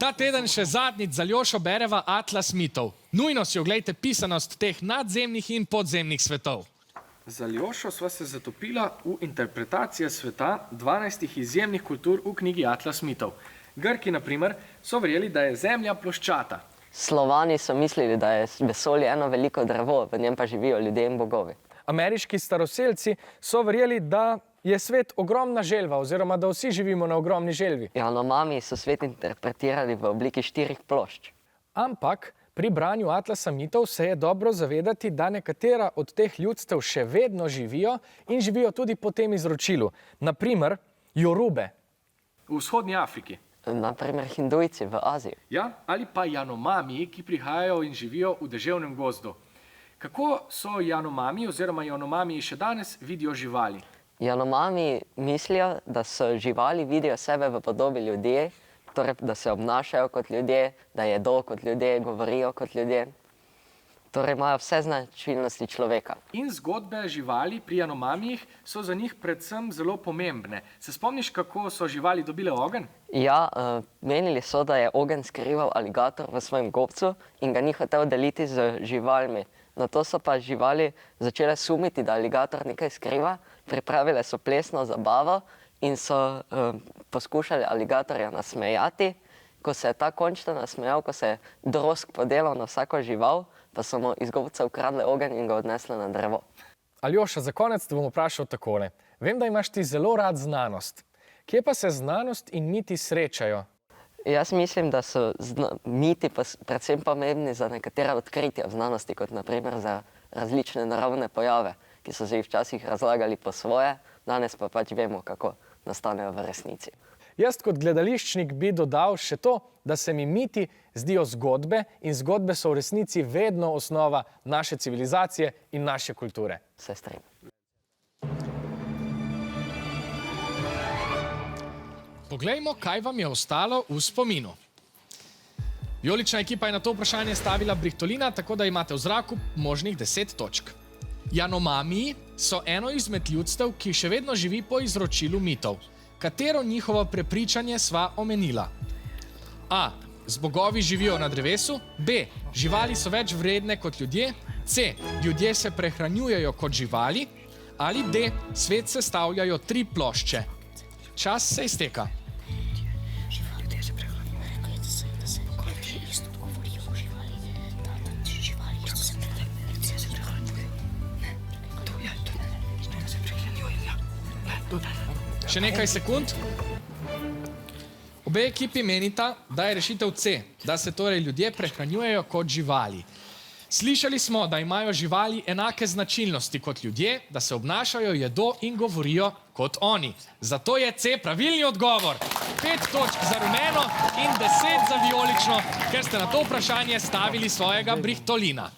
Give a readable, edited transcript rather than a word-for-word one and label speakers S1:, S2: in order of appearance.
S1: Ta teden še zadnjič za Aljošo bereva Atlas mitov. Nujno si oglejte pisanost teh nadzemnih in podzemnih svetov.
S2: Z Aljošo sva se zatopila v interpretacije sveta 12 izjemnih kultur v knjigi Atlas mitov. Grki, na primer, so verjeli, da je Zemlja ploščata.
S3: Slovani so mislili, da je vesolje eno veliko drevo, v njem pa živijo ljudje in bogovi.
S4: Ameriški staroselci so verjeli, da je svet ogromna želva, oziroma da vsi živimo na ogromni želvi.
S3: Janomami so svet interpretirali v obliki 4 plošč.
S4: Ampak pri branju Atlasa mitov se je dobro zavedati, da nekatera od teh ljudstev še vedno živijo in živijo tudi po tem izročilu. Na primer, Jorube.
S2: V vzhodnji Afriki.
S3: Na primer, Hindujci v Aziji.
S2: Ja, ali pa Janomami, ki prihajajo in živijo v deževnem gozdu. Kako so Janomami oziroma Janomami še danes vidijo živali?
S3: Janomami mislijo, da so živali, vidijo sebe v podobi ljudi, torej da se obnašajo kot ljudje, da jedo kot ljudje, govorijo kot ljudje. Torej imajo vse značilnosti človeka.
S2: In zgodbe živali pri Janomamijih so za njih predvsem zelo pomembne. Se spomniš, kako so živali dobile ogenj?
S3: Ja, menili so, da je ogenj skrival aligator v svojem gobcu in ga ni hotel deliti z živalmi. Nato so pa živali začele sumiti, da aligator nekaj skriva, pripravile so plesno zabavo in so poskušali aligatorja nasmejati. Ko se je ta končno nasmejal, ko se je drosk podelal na vsako žival, pa so mu iz gobca ukradle ogenj in ga odnesle na drevo.
S4: Aljoša, za konec te bom vprašal takole. Vem, da imaš ti zelo rad znanost. Kje pa se znanost in miti srečajo?
S3: Jaz mislim, da so miti predvsem pomembni za nekatera odkritja v znanosti, kot na primer za različne naravne pojave, ki so se jih včasih razlagali po svoje, danes pa pač vemo, kako nastanejo v resnici.
S4: Jaz kot gledališčnik bi dodal še to, da se mi miti zdijo zgodbe in zgodbe so v resnici vedno osnova naše civilizacije in naše kulture.
S3: Se strinjam.
S1: Poglejmo, kaj vam je ostalo v spominu. Vijolična ekipa je na to vprašanje stavila Brihtolina, tako da imate v zraku možnih 10 točk. Janomamiji so eno izmed ljudstev, ki še vedno živi po izročilu mitov. Katero njihovo prepričanje sva omenila? A. Z bogovi živijo na drevesu. B. Živali so več vredne kot ljudje. C. Ljudje se prehranjujejo kot živali. Ali D. Svet sestavljajo 3 plošče. Čas se izteka. Še nekaj sekund. Obe ekipi menita, da je rešitev C, da se torej ljudje prehranjujejo kot živali. Slišali smo, da imajo živali enake značilnosti kot ljudje, da se obnašajo, jedo in govorijo kot oni. Zato je C pravilni odgovor. 5 točk za rumeno in 10 za vijolično, ker ste na to vprašanje stavili svojega Brihtolina.